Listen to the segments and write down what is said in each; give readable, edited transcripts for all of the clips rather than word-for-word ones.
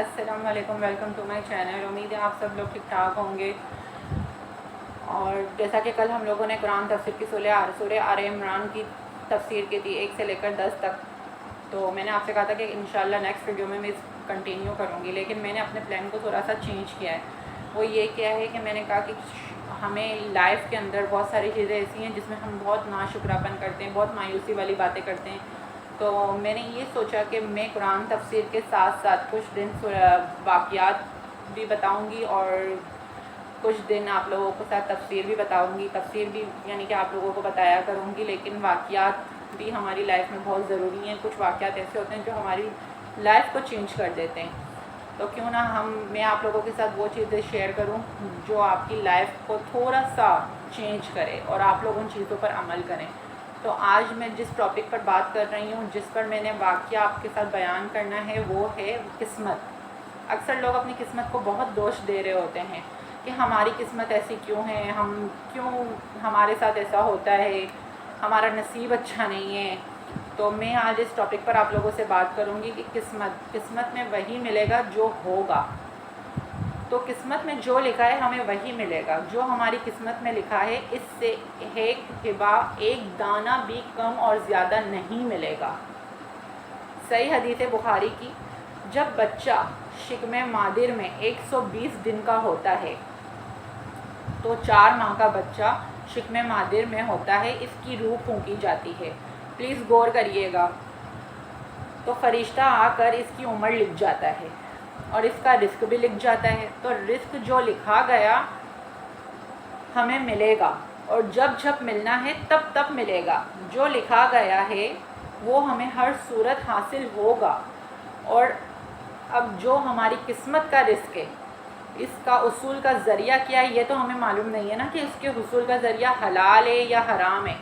السلام علیکم، welcome to my channel. امید ہے آپ سب لوگ ٹھیک ٹھاک ہوں گے. اور جیسا کہ کل ہم لوگوں نے قرآن تفسیر کی سورہ آل عمران کی تفسیر کی تھی 1 سے لے کر 10 تک. تو میں نے آپ سے کہا تھا کہ انشاءاللہ نیکسٹ ویڈیو میں کنٹینیو کروں گی، لیکن میں نے اپنے پلان کو تھوڑا سا چینج کیا ہے. وہ یہ کیا ہے کہ میں نے کہا کہ ہمیں لائف کے اندر بہت ساری چیزیں ایسی ہیں جس میں ہم بہت ناشکراپن کرتے ہیں، بہت مایوسی والی باتیں کرتے ہیں. تو میں نے یہ سوچا کہ میں قرآن تفسیر کے ساتھ ساتھ کچھ دن واقعات بھی بتاؤں گی اور کچھ دن آپ لوگوں کے ساتھ تفسیر بھی بتاؤں گی. تفسیر بھی یعنی کہ آپ لوگوں کو بتایا کروں گی، لیکن واقعات بھی ہماری لائف میں بہت ضروری ہیں. کچھ واقعات ایسے ہوتے ہیں جو ہماری لائف کو چینج کر دیتے ہیں. تو کیوں نہ میں آپ لوگوں کے ساتھ وہ چیزیں شیئر کروں جو آپ کی لائف کو تھوڑا سا چینج کرے اور آپ لوگ ان چیزوں پر عمل کریں. تو آج میں جس ٹاپک پر بات کر رہی ہوں، جس پر میں نے واقعہ آپ کے ساتھ بیان کرنا ہے، وہ ہے قسمت. اکثر لوگ اپنی قسمت کو بہت دوش دے رہے ہوتے ہیں کہ ہماری قسمت ایسی کیوں ہے، کیوں ہمارے ساتھ ایسا ہوتا ہے، ہمارا نصیب اچھا نہیں ہے. تو میں آج اس ٹاپک پر آپ لوگوں سے بات کروں گی کہ قسمت میں وہی ملے گا جو ہوگا. تو قسمت میں جو لکھا ہے ہمیں وہی ملے گا. جو ہماری قسمت میں لکھا ہے اس سے ایک ہبہ ایک دانہ بھی کم اور زیادہ نہیں ملے گا. صحیح حدیث بخاری کی، جب بچہ شکم مادر میں 120 دن کا ہوتا ہے تو 4 ماہ کا بچہ شکم مادر میں ہوتا ہے، اس کی روح پھونکی جاتی ہے. پلیز غور کریے گا. تو فرشتہ آ کر اس کی عمر لکھ جاتا ہے اور اس کا رزق بھی لکھ جاتا ہے. تو رزق جو لکھا گیا ہمیں ملے گا، اور جب ملنا ہے تب ملے گا. جو لکھا گیا ہے وہ ہمیں ہر صورت حاصل ہوگا. اور اب جو ہماری قسمت کا رزق ہے، اس کا اصول کا ذریعہ کیا ہے یہ تو ہمیں معلوم نہیں ہے نا کہ اس کے حصول کا ذریعہ حلال ہے یا حرام ہے.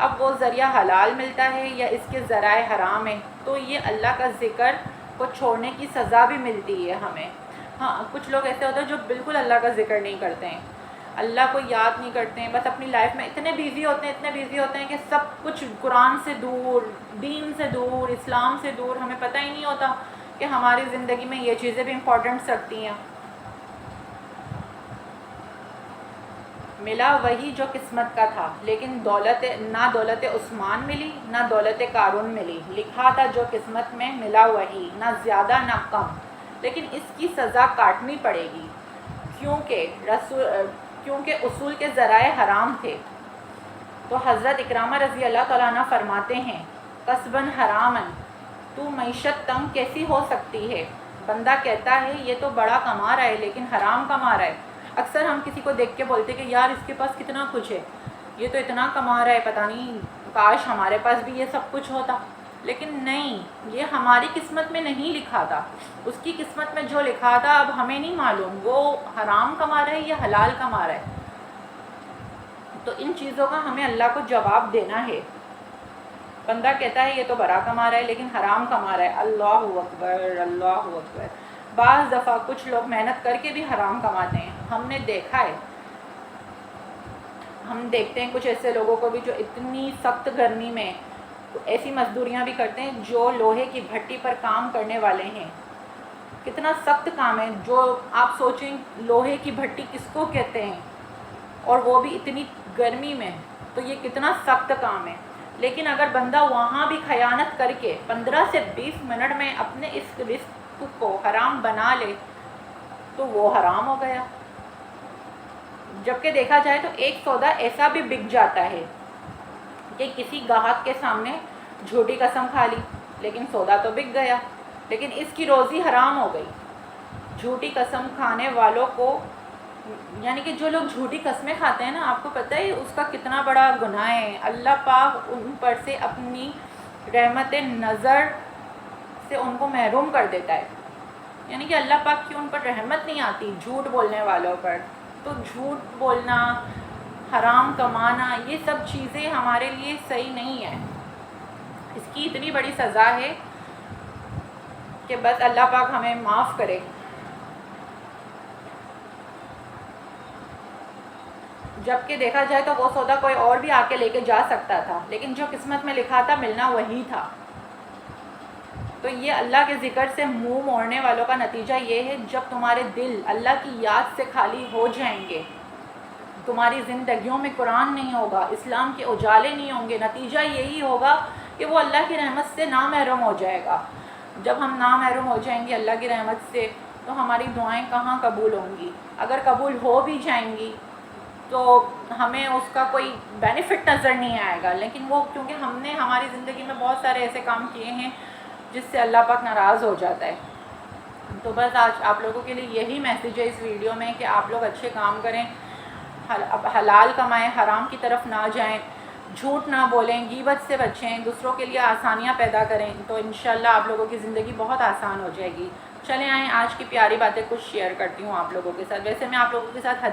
اب وہ ذریعہ حلال ملتا ہے یا اس کے ذرائع حرام ہے، تو یہ اللہ کا ذکر کو چھوڑنے کی سزا بھی ملتی ہے ہمیں. ہاں، کچھ لوگ ایسے ہوتے ہیں جو بالکل اللہ کا ذکر نہیں کرتے ہیں، اللہ کو یاد نہیں کرتے ہیں، بس اپنی لائف میں اتنے بیزی ہوتے ہیں کہ سب کچھ قرآن سے دور، دین سے دور، اسلام سے دور. ہمیں پتہ ہی نہیں ہوتا کہ ہماری زندگی میں یہ چیزیں بھی امپورٹنٹس رکھتی ہیں. ملا وہی جو قسمت کا تھا، لیکن نہ دولت عثمان ملی نہ دولت قارون ملی. لکھا تھا جو قسمت میں، ملا وہی، نہ زیادہ نہ کم. لیکن اس کی سزا کاٹنی پڑے گی کیونکہ اصول کے ذرائع حرام تھے. تو حضرت اکرامہ رضی اللہ تعالیٰ عنہ فرماتے ہیں، قصباً حرامن، تو معیشت تنگ کیسی ہو سکتی ہے؟ بندہ کہتا ہے یہ تو بڑا کما رہا ہے لیکن حرام کما رہا ہے. اکثر ہم کسی کو دیکھ کے بولتے کہ یار اس کے پاس کتنا کچھ ہے، یہ تو اتنا کما رہا ہے، پتہ نہیں کاش ہمارے پاس بھی یہ سب کچھ ہوتا. لیکن نہیں، یہ ہماری قسمت میں نہیں لکھا تھا. اس کی قسمت میں جو لکھا تھا اب ہمیں نہیں معلوم وہ حرام کما رہا ہے یا حلال کما رہا ہے. تو ان چیزوں کا ہمیں اللہ کو جواب دینا ہے. بندہ کہتا ہے یہ تو بڑا کما رہا ہے لیکن حرام کما رہا ہے. اللہ اکبر، اللہ اکبر. بعض دفعہ کچھ لوگ محنت کر کے بھی حرام کماتے ہیں. ہم نے دیکھا ہے، ہم دیکھتے ہیں کچھ ایسے لوگوں کو بھی جو اتنی سخت گرمی میں ایسی مزدوریاں بھی کرتے ہیں، جو لوہے کی بھٹی پر کام کرنے والے ہیں. کتنا سخت کام ہے، جو آپ سوچیں لوہے کی بھٹی کس کو کہتے ہیں، اور وہ بھی اتنی گرمی میں. تو یہ کتنا سخت کام ہے. لیکن اگر بندہ وہاں بھی خیانت کر کے 15 سے 20 منٹ میں اپنے اس رزق کو حرام بنا لے تو وہ حرام ہو گیا. جبکہ دیکھا جائے تو ایک سودا ایسا بھی بک جاتا ہے کہ کسی گاہک کے سامنے جھوٹی قسم کھا لی، لیکن سودا تو بک گیا، لیکن اس کی روزی حرام ہو گئی. جھوٹی قسم کھانے والوں کو، یعنی کہ جو لوگ جھوٹی قسمیں کھاتے ہیں نا، آپ کو پتہ ہے اس کا کتنا بڑا گناہ ہے. اللہ پاک ان پر سے اپنی رحمت نظر سے ان کو محروم کر دیتا ہے. یعنی کہ اللہ پاک کی ان پر رحمت نہیں آتی جھوٹ بولنے والوں پر. تو جھوٹ بولنا، حرام کمانا، یہ سب چیزیں ہمارے لیے صحیح نہیں ہے. اس کی اتنی بڑی سزا ہے کہ بس اللہ پاک ہمیں معاف کرے. جبکہ دیکھا جائے تو وہ سودا کوئی اور بھی آ کے لے کے جا سکتا تھا، لیکن جو قسمت میں لکھا تھا ملنا وہی تھا. تو یہ اللہ کے ذکر سے منہ موڑنے والوں کا نتیجہ یہ ہے، جب تمہارے دل اللہ کی یاد سے خالی ہو جائیں گے، تمہاری زندگیوں میں قرآن نہیں ہوگا، اسلام کے اجالے نہیں ہوں گے، نتیجہ یہی ہوگا کہ وہ اللہ کی رحمت سے نامحروم ہو جائے گا۔ جب ہم نامحروم ہو جائیں گے اللہ کی رحمت سے تو ہماری دعائیں کہاں قبول ہوں گی؟ اگر قبول ہو بھی جائیں گی تو ہمیں اس کا کوئی بینیفٹ نظر نہیں آئے گا، لیکن وہ کیونکہ ہم نے ہماری زندگی میں بہت سارے ایسے کام کیے ہیں جس سے اللہ پاک ناراض ہو جاتا ہے۔ تو بس آج آپ لوگوں کے لیے یہی میسیج ہے اس ویڈیو میں کہ آپ لوگ اچھے کام کریں، حلال کمائیں، حرام کی طرف نہ جائیں، جھوٹ نہ بولیں، غیبت سے بچیں، دوسروں کے لیے آسانیاں پیدا کریں، تو انشاءاللہ آپ لوگوں کی زندگی بہت آسان ہو جائے گی۔ چلیں آئیں آج کی پیاری باتیں کچھ شیئر کرتی ہوں آپ لوگوں کے ساتھ۔ ویسے میں آپ لوگوں کے ساتھ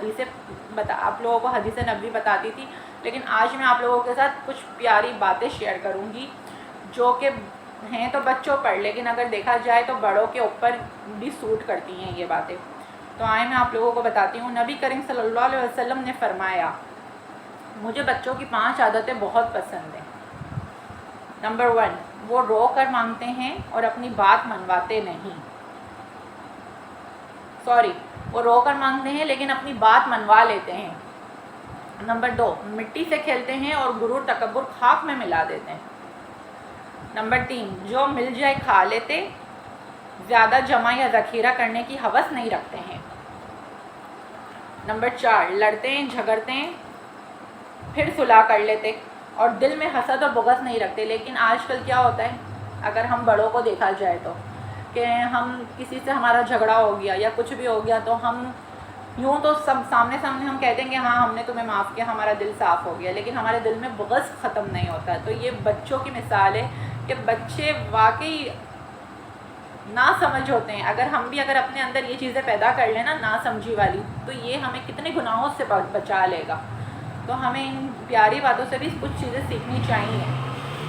آپ لوگوں کو حدیث نبوی بتاتی تھی، لیکن آج میں آپ لوگوں کے ساتھ کچھ پیاری باتیں شیئر کروں گی جو کہ ہیں تو بچوں پر، لیکن اگر دیکھا جائے تو بڑوں کے اوپر بھی سوٹ کرتی ہیں یہ باتیں۔ تو آئیں میں آپ لوگوں کو بتاتی ہوں۔ نبی کریم صلی اللہ علیہ وسلم نے فرمایا، مجھے بچوں کی 5 عادتیں بہت پسند ہیں۔ نمبر 1، وہ رو کر مانگتے ہیں اور اپنی بات منواتے نہیں۔ وہ رو کر مانگتے ہیں لیکن اپنی بات منوا لیتے ہیں۔ نمبر 2، مٹی سے کھیلتے ہیں اور غرور تکبر خاک میں ملا دیتے ہیں۔ نمبر 3، جو مل جائے کھا لیتے، زیادہ جمع یا ذخیرہ کرنے کی ہوس نہیں رکھتے ہیں۔ نمبر 4، لڑتے ہیں، جھگڑتے ہیں، پھر صلح کر لیتے اور دل میں حسد اور بغض نہیں رکھتے۔ لیکن آج کل کیا ہوتا ہے، اگر ہم بڑوں کو دیکھا جائے تو کہ ہم کسی سے ہمارا جھگڑا ہو گیا یا کچھ بھی ہو گیا تو ہم یوں تو سب سامنے ہم کہہ دیں گے ہاں ہم نے تمہیں معاف کیا، ہمارا دل صاف ہو گیا، لیکن ہمارے دل میں بغض ختم نہیں ہوتا۔ تو یہ بچوں کی مثال ہے کہ بچے واقعی نا سمجھ ہوتے ہیں۔ اگر ہم بھی اپنے اندر یہ چیزیں پیدا کر لیں نا سمجھی والی، تو یہ ہمیں کتنے گناہوں سے بچا لے گا۔ تو ہمیں ان پیاری باتوں سے بھی کچھ چیزیں سیکھنی چاہیے۔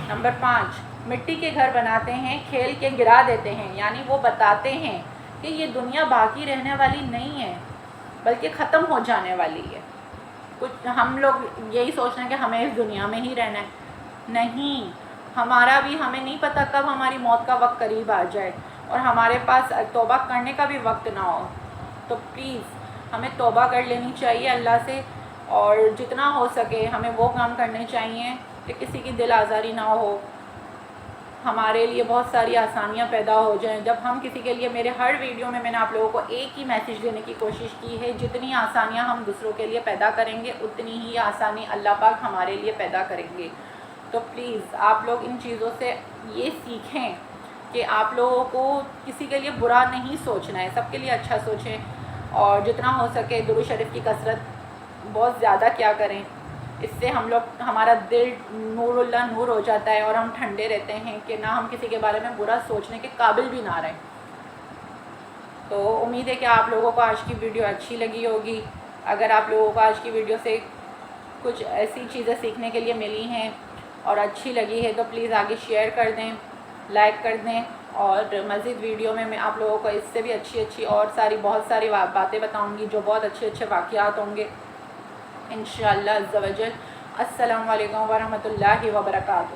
نمبر 5، مٹی کے گھر بناتے ہیں، کھیل کے گرا دیتے ہیں، یعنی وہ بتاتے ہیں کہ یہ دنیا باقی رہنے والی نہیں ہے بلکہ ختم ہو جانے والی ہے۔ کچھ ہم لوگ یہی سوچتے ہیں کہ ہمیں اس دنیا میں ہی رہنا ہے، نہیں، ہمارا بھی ہمیں نہیں پتہ کب ہماری موت کا وقت قریب آ جائے اور ہمارے پاس توبہ کرنے کا بھی وقت نہ ہو۔ تو پلیز ہمیں توبہ کر لینی چاہیے اللہ سے، اور جتنا ہو سکے ہمیں وہ کام کرنے چاہیے کہ کسی کی دل آزاری نہ ہو، ہمارے لیے بہت ساری آسانیاں پیدا ہو جائیں۔ جب ہم کسی کے لیے، میرے ہر ویڈیو میں نے آپ لوگوں کو ایک ہی میسیج دینے کی کوشش کی ہے، جتنی آسانیاں ہم دوسروں کے لیے پیدا کریں گے اتنی ہی آسانی اللہ پاک ہمارے لیے پیدا کریں گے۔ تو پلیز آپ لوگ ان چیزوں سے یہ سیکھیں کہ آپ لوگوں کو کسی کے لیے برا نہیں سوچنا ہے، سب کے لیے اچھا سوچیں، اور جتنا ہو سکے درود شریف کی کثرت بہت زیادہ کیا کریں۔ اس سے ہمارا دل نور اللہ نور ہو جاتا ہے اور ہم ٹھنڈے رہتے ہیں کہ نہ ہم کسی کے بارے میں برا سوچنے کے قابل بھی نہ رہیں۔ تو امید ہے کہ آپ لوگوں کو آج کی ویڈیو اچھی لگی ہوگی۔ اگر آپ لوگوں کو آج کی ویڈیو سے کچھ ایسی چیزیں سیکھنے کے لیے ملی ہیں اور اچھی لگی ہے تو پلیز آگے شیئر کر دیں، لائک کر دیں، اور مزید ویڈیو میں آپ لوگوں کو اس سے بھی اچھی اور بہت ساری باتیں بتاؤں گی جو بہت اچھے واقعات ہوں گے انشاءاللہ عز و جل۔ السلام علیکم ورحمۃ اللہ وبرکاتہ۔